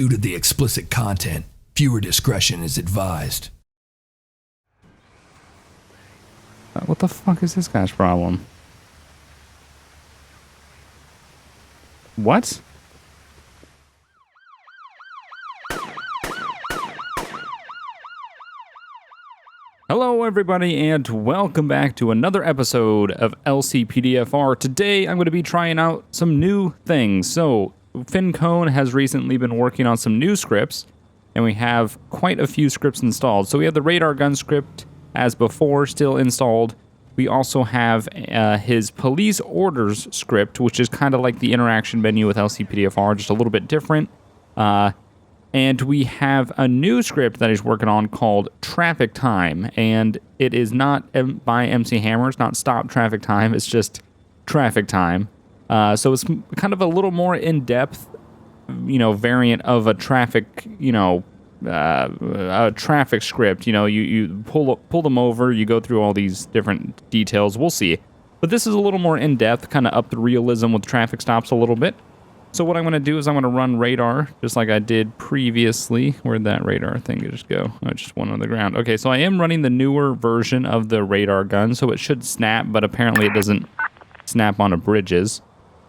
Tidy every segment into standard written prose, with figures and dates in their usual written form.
Due to the explicit content, viewer discretion is advised. What the fuck is this guy's problem? What? Hello everybody and welcome back to another episode of LCPDFR. Today I'm going to be trying out some new things. So FinKone has recently been working on some new scripts and we have quite a few scripts installed. So we have the radar gun script as before still installed. We also have his police orders script, which is kind of like the interaction menu with LCPDFR, just a little bit different. And we have a new script that he's working on called Traffic Time, and it is not by MC Hammer. It's not Stop Traffic Time. It's just Traffic Time. So it's kind of a little more in-depth, variant of a traffic, a traffic script. You pull them over. You go through all these different details. We'll see. But this is a little more in-depth, kind of up the realism with traffic stops a little bit. So what I'm going to do is I'm going to run radar, just like I did previously. Where'd that radar thing just go? Oh, it just went on the ground. Okay, so I am running the newer version of the radar gun, so it should snap, but apparently it doesn't snap onto bridges.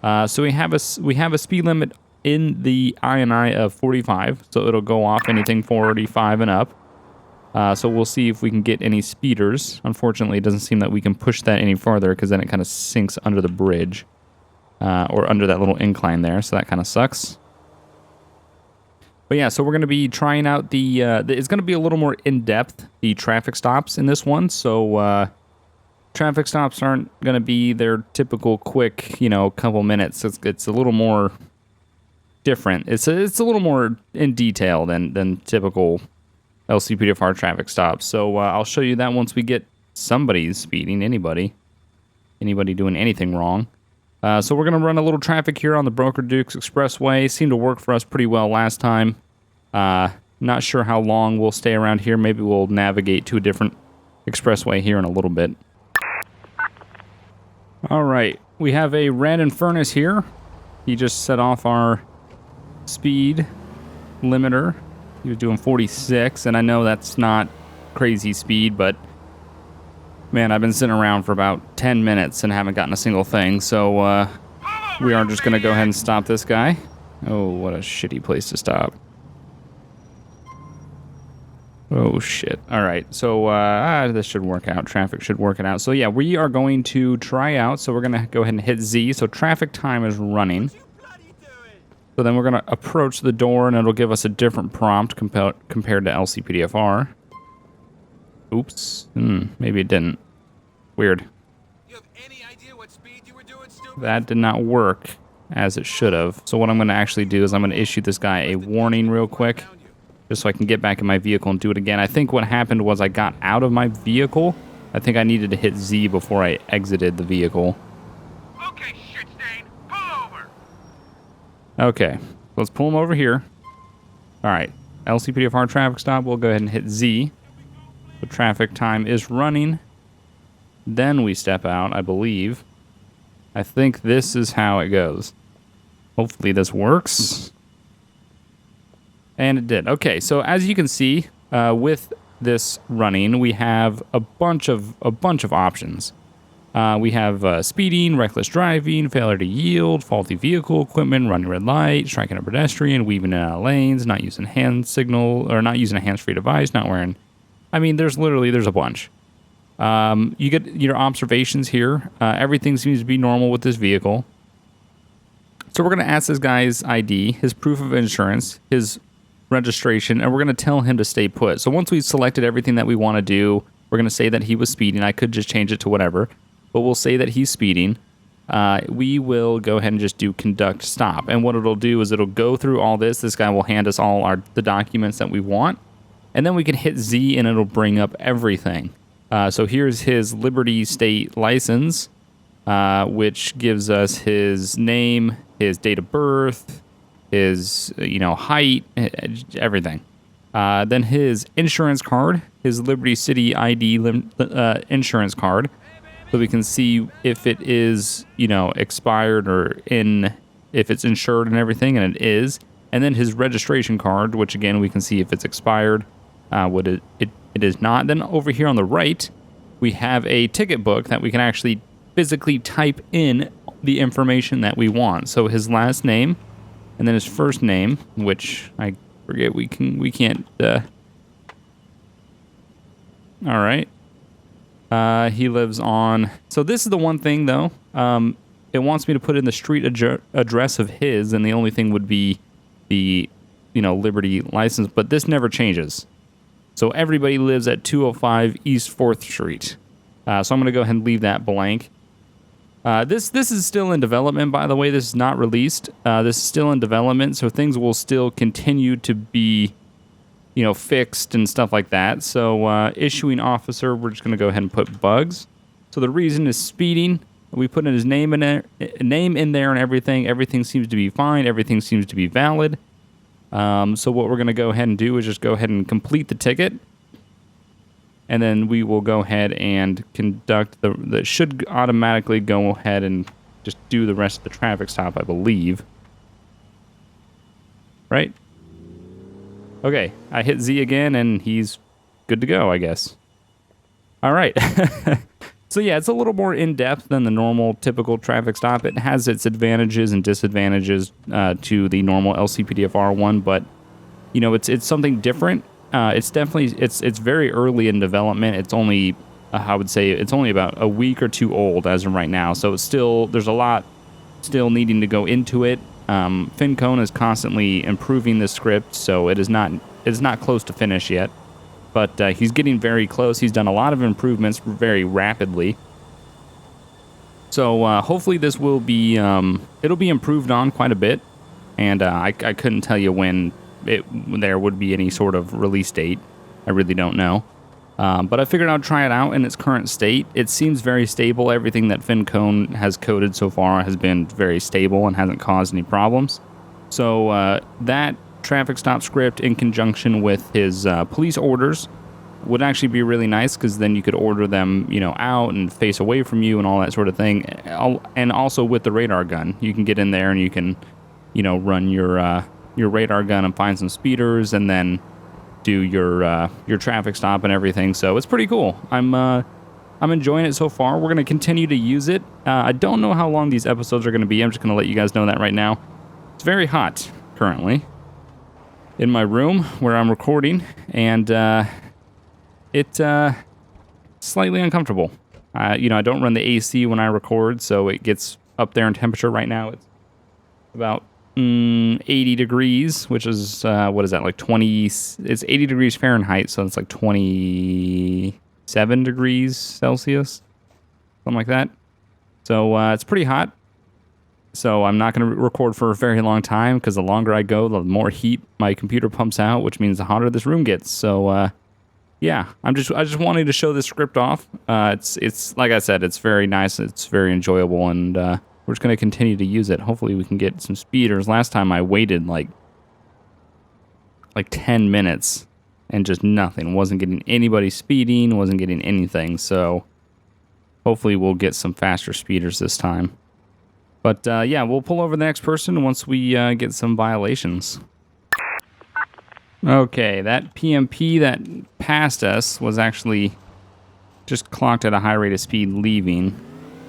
So we have a speed limit in the INI of 45, so it'll go off anything 45 and up. So we'll see if we can get any speeders. Unfortunately, it doesn't seem that we can push that any farther, because then it kind of sinks under the bridge. Or under that little incline there, so that kind of sucks. But yeah, so we're going to be trying out it's going to be a little more in-depth, the traffic stops in this one. So traffic stops aren't going to be their typical quick, couple minutes. It's a little more different. It's a little more in detail than typical LCPDFR traffic stops. So I'll show you that once we get somebody speeding, anybody doing anything wrong. So we're going to run a little traffic here on the Broker Dukes Expressway. Seemed to work for us pretty well last time. Not sure how long we'll stay around here. Maybe we'll navigate to a different expressway here in a little bit. All right, we have a Random Furnace here. He just set off our speed limiter. He was doing 46, and I know that's not crazy speed, but man, I've been sitting around for about 10 minutes and haven't gotten a single thing, so we are just going to go ahead and stop this guy. Oh, what a shitty place to stop. Oh, shit. All right, so this should work out. Traffic should work it out. So yeah, we are going to try out, so we're going to go ahead and hit Z. So traffic time is running. So then we're going to approach the door, and it'll give us a different prompt compared to LCPDFR. Oops. Maybe it didn't. Weird. You have any idea what speed you were doing, stupid? That did not work as it should have. So what I'm going to actually do is I'm going to issue this guy a warning real quick, just so I can get back in my vehicle and do it again. I think what happened was I got out of my vehicle. I think I needed to hit Z before I exited the vehicle. Okay, shit stain. Pull over. Okay, let's pull him over here. All right, LCPDFR traffic stop. We'll go ahead and hit Z. The traffic time is running. Then we step out, I believe. I think this is how it goes. Hopefully this works. And it did. Okay, so as you can see, with this running, we have a bunch of options. We have speeding, reckless driving, failure to yield, faulty vehicle equipment, running red light, striking a pedestrian, weaving in and out of lanes, not using hand signal, or not using a hands-free device, not wearing... I mean, there's a bunch. You get your observations here. Everything seems to be normal with this vehicle. So we're going to ask this guy's ID, his proof of insurance, his registration, and we're going to tell him to stay put. So once we've selected everything that we want to do, we're going to say that he was speeding. I could just change it to whatever, but we'll say that he's speeding. We will go ahead and just do conduct stop. And what it'll do is it'll go through all this. This guy will hand us all the documents that we want. And then we can hit Z and it'll bring up everything. So here's his Liberty State license, which gives us his name, his date of birth, his height, everything. Then his insurance card, his Liberty City ID insurance card, so we can see if it is expired or if it's insured and everything, and it is. and then his registration card, which again we can see if it's expired. It is not. Then over here on the right, we have a ticket book that we can actually physically type in the information that we want. So his last name, and then his first name, which I forget we can't. All right. He lives on. So this is the one thing though. It wants me to put in the street address of his, and the only thing would be the, Liberty license. But this never changes. So everybody lives at 205 East 4th Street. So I'm going to go ahead and leave that blank. This is still in development, by the way. This is not released. This is still in development, so things will still continue to be, fixed and stuff like that. So issuing officer, we're just going to go ahead and put bugs. So the reason is speeding. We put in his name in there, and everything. Everything seems to be fine. Everything seems to be valid. So what we're going to go ahead and do is just go ahead and complete the ticket. And then we will go ahead and conduct the should automatically go ahead and just do the rest of the traffic stop, I believe. Right? Okay, I hit Z again, and he's good to go, I guess. All right. So yeah, it's a little more in-depth than the normal typical traffic stop. It has its advantages and disadvantages to the normal LCPDFR one, but it's something different. It's definitely it's very early in development. It's only I would say it's only about a week or two old as of right now. So it's still there's a lot still needing to go into it. FinKone is constantly improving the script, so it's not close to finish yet. But he's getting very close. He's done a lot of improvements very rapidly. So hopefully this will be it'll be improved on quite a bit. And I couldn't tell you when there would be any sort of release date. I really don't know. But I figured I'd try it out in its current state. It seems very stable. Everything that FinKone has coded so far has been very stable and hasn't caused any problems. So that traffic stop script in conjunction with his police orders would actually be really nice, because then you could order them, out and face away from you and all that sort of thing. And also with the radar gun, you can get in there and you can, run your radar gun and find some speeders, and then do your traffic stop and everything. So it's pretty cool. I'm enjoying it so far. We're gonna continue to use it. I don't know how long these episodes are gonna be. I'm just gonna let you guys know that right now. It's very hot currently in my room where I'm recording, and it's slightly uncomfortable. I don't run the AC when I record, so it gets up there in temperature. Right now it's about 80 degrees, which is what is that, like 20? It's 80 degrees Fahrenheit, so it's like 27 degrees Celsius, something like that. So it's pretty hot. So I'm not going to record for a very long time, because the longer I go, the more heat my computer pumps out, which means the hotter this room gets. So yeah, I just wanted to show this script off. It's like I said, it's very nice. It's very enjoyable, and we're just going to continue to use it. Hopefully we can get some speeders. Last time I waited like 10 minutes and just nothing. Wasn't getting anybody speeding, wasn't getting anything. So hopefully we'll get some faster speeders this time. But yeah, we'll pull over the next person once we get some violations. Okay, that PMP that passed us was actually just clocked at a high rate of speed leaving.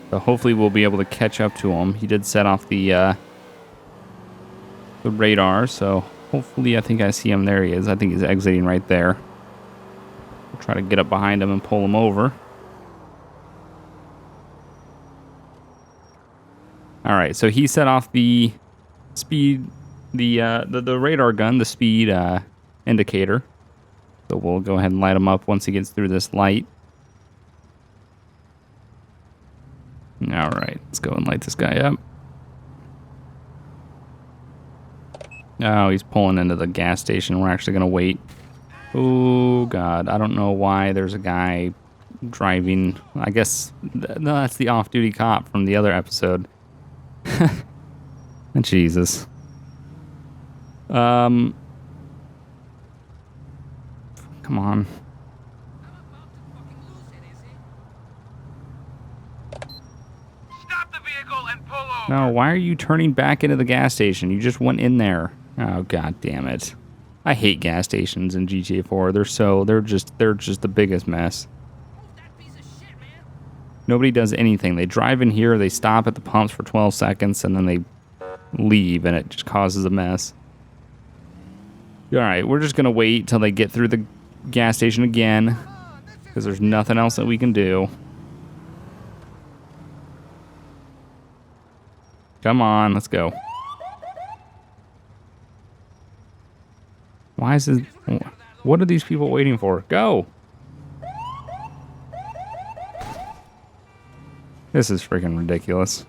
So hopefully we'll be able to catch up to him. He did set off the radar, so hopefully I think I see him. There he is. I think he's exiting right there. We'll try to get up behind him and pull him over. All right, so he set off the speed, the radar gun, the speed indicator. So we'll go ahead and light him up once he gets through this light. All right, let's go and light this guy up. Oh, he's pulling into the gas station. We're actually gonna wait. Oh God, I don't know why there's a guy driving. I guess no, that's the off-duty cop from the other episode. Jesus. Come on. Stop the vehicle and pull over. No, why are you turning back into the gas station? You just went in there. Oh, god damn it. I hate gas stations in GTA 4. They're just the biggest mess. Nobody does anything. They drive in here, they stop at the pumps for 12 seconds, and then they leave, and it just causes a mess. Alright, we're just gonna wait till they get through the gas station again, because there's nothing else that we can do. Come on, let's go. Why is this... What are these people waiting for? Go! This is freaking ridiculous.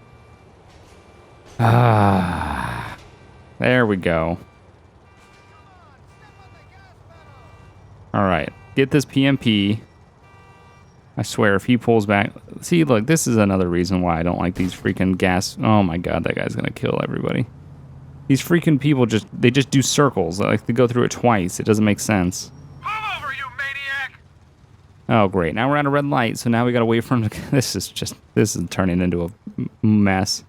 Ah, there we go. All right, get this PMP. I swear, if he pulls back... See, look, this is another reason why I don't like these freaking gas... Oh my god, that guy's gonna kill everybody. These freaking people just do circles. Like, they go through it twice. It doesn't make sense. Pull over, you maniac! Oh, great. Now we're at a red light, so now we gotta wait for him to... This is turning into a mess.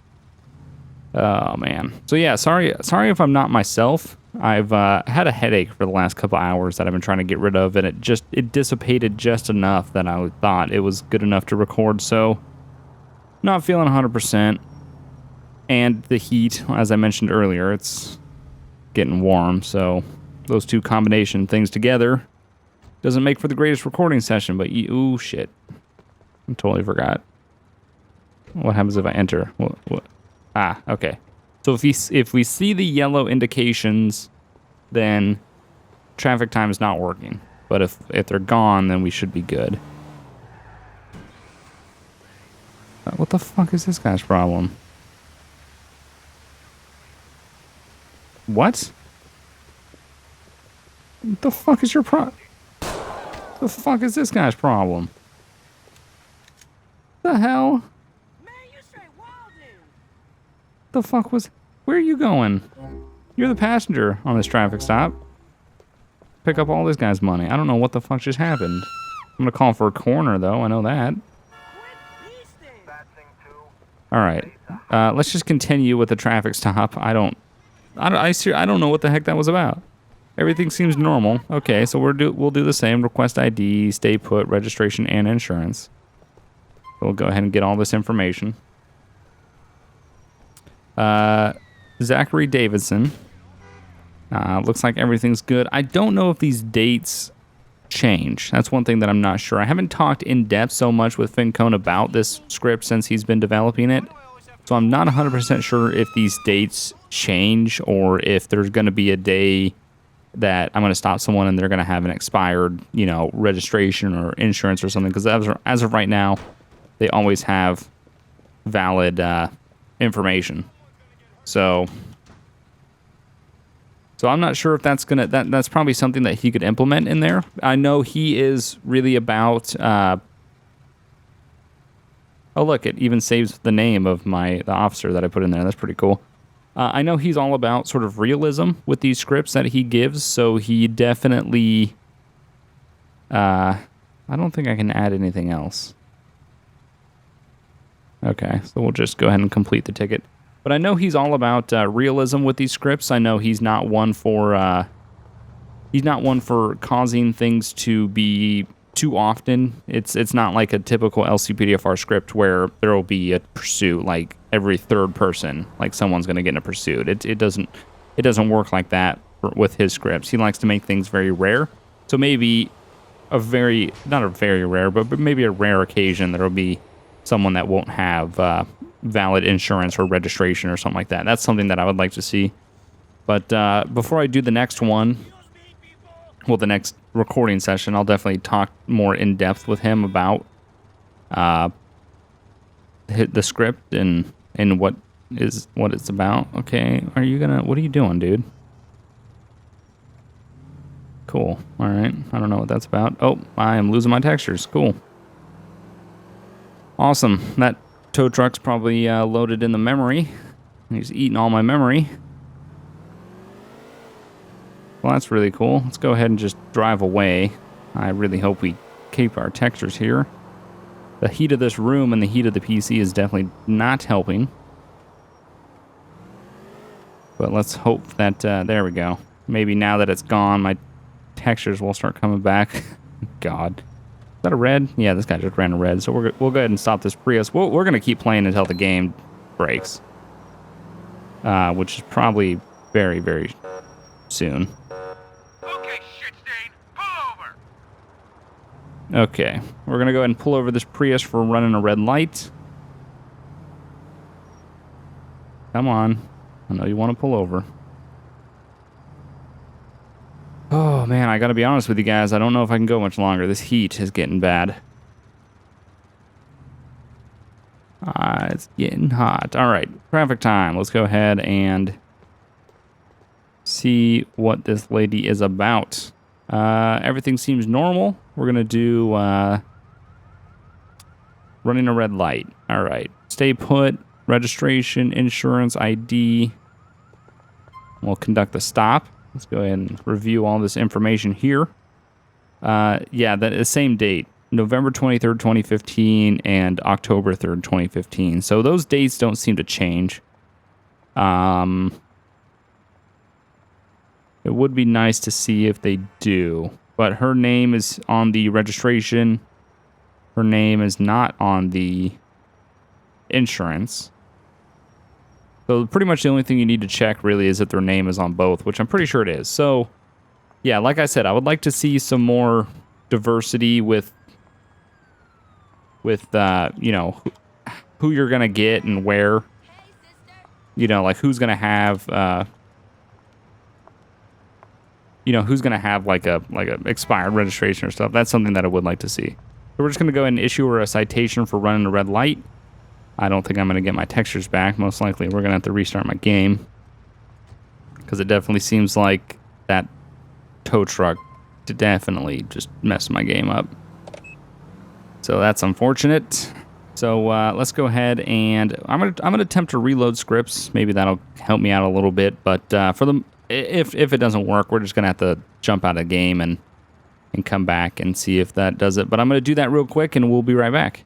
Oh, man. So, yeah, sorry if I'm not myself. I've had a headache for the last couple hours that I've been trying to get rid of, and it dissipated just enough that I thought it was good enough to record, so not feeling 100%. And the heat, as I mentioned earlier, it's getting warm, so those two combination things together doesn't make for the greatest recording session, but ooh, shit. I totally forgot. What happens if I enter? What? Ah, okay. So if we see the yellow indications, then traffic time is not working. But if they're gone, then we should be good. What the fuck is this guy's problem? What? What the fuck is your problem? The fuck is this guy's problem? The hell? The fuck was... Where are you going? You're the passenger on this traffic stop. Pick up all this guy's money. I don't know what the fuck just happened. I'm gonna call for a corner, though. I know that. Alright. Let's just continue with the traffic stop. I don't know what the heck that was about. Everything seems normal. Okay, so we'll do the same. Request ID, stay put, registration, and insurance. We'll go ahead and get all this information. Zachary Davidson. Looks like everything's good. I don't know if these dates change. That's one thing that I'm not sure. I haven't talked in depth so much with FinKone about this script since he's been developing it. So I'm not 100% sure if these dates change or if there's going to be a day that I'm going to stop someone and they're going to have an expired, registration or insurance or something. Because as of right now, they always have valid information. So I'm not sure if that's that's probably something that he could implement in there. I know he is really about. Oh look, it even saves the name of the officer that I put in there. That's pretty cool. I know he's all about sort of realism with these scripts that he gives. So he definitely. I don't think I can add anything else. Okay, so we'll just go ahead and complete the ticket. But I know he's all about realism with these scripts. I know he's not one for causing things to be too often. It's not like a typical LCPDFR script where there will be a pursuit like every third person, like someone's going to get in a pursuit. It doesn't work like that with his scripts. He likes to make things very rare. So maybe not a very rare, but maybe a rare occasion there will be someone that won't have valid insurance or registration or something like that. That's something that I would like to see. But before I do the next one, the next recording session, I'll definitely talk more in depth with him about the script and what it's about. Okay, what are you doing, dude? Cool. All right. I don't know what that's about. Oh, I am losing my textures. Cool. Awesome. That tow truck's probably loaded in the memory. He's eating all my memory. Well, that's really cool. Let's go ahead and just drive away. I really hope we keep our textures here. The heat of this room and the heat of the PC is definitely not helping. But let's hope that, there we go. Maybe now that it's gone, my textures will start coming back. God. Is that a red? Yeah, this guy just ran a red. So we'll go ahead and stop this Prius. We're going to keep playing until the game breaks. Which is probably very, very soon. Okay, shit stain, pull over. Okay, we're going to go ahead and pull over this Prius for running a red light. Come on. I know you want to pull over. Oh, man, I got to be honest with you guys. I don't know if I can go much longer. This heat is getting bad. It's getting hot. All right, traffic time. Let's go ahead and see what this lady is about. Everything seems normal. We're going to do running a red light. All right, stay put, registration, insurance, ID. We'll conduct the stop. Let's go ahead and review all this information here. Yeah, that is same date. November 23rd, 2015 and October 3rd, 2015. So those dates don't seem to change. It would be nice to see if they do. But her name is on the registration. Her name is not on the insurance. So pretty much the only thing you need to check really is if their name is on both, which I'm pretty sure it is. So, yeah, like I said, I would like to see some more diversity with you know, who you're going to get and where. You know, like who's going to have, you know, who's going to have like a expired registration or stuff. That's something that I would like to see. So we're just going to go ahead and issue her a citation for running a red light. I don't think I'm going to get my textures back. Most likely we're going to have to restart my game. Because it definitely seems like that tow truck definitely just messed my game up. So that's unfortunate. So let's go ahead and I'm gonna attempt to reload scripts. Maybe that'll help me out a little bit. But if it doesn't work, we're just gonna have to jump out of the game and come back and see if that does it. But I'm gonna do that real quick, and we'll be right back.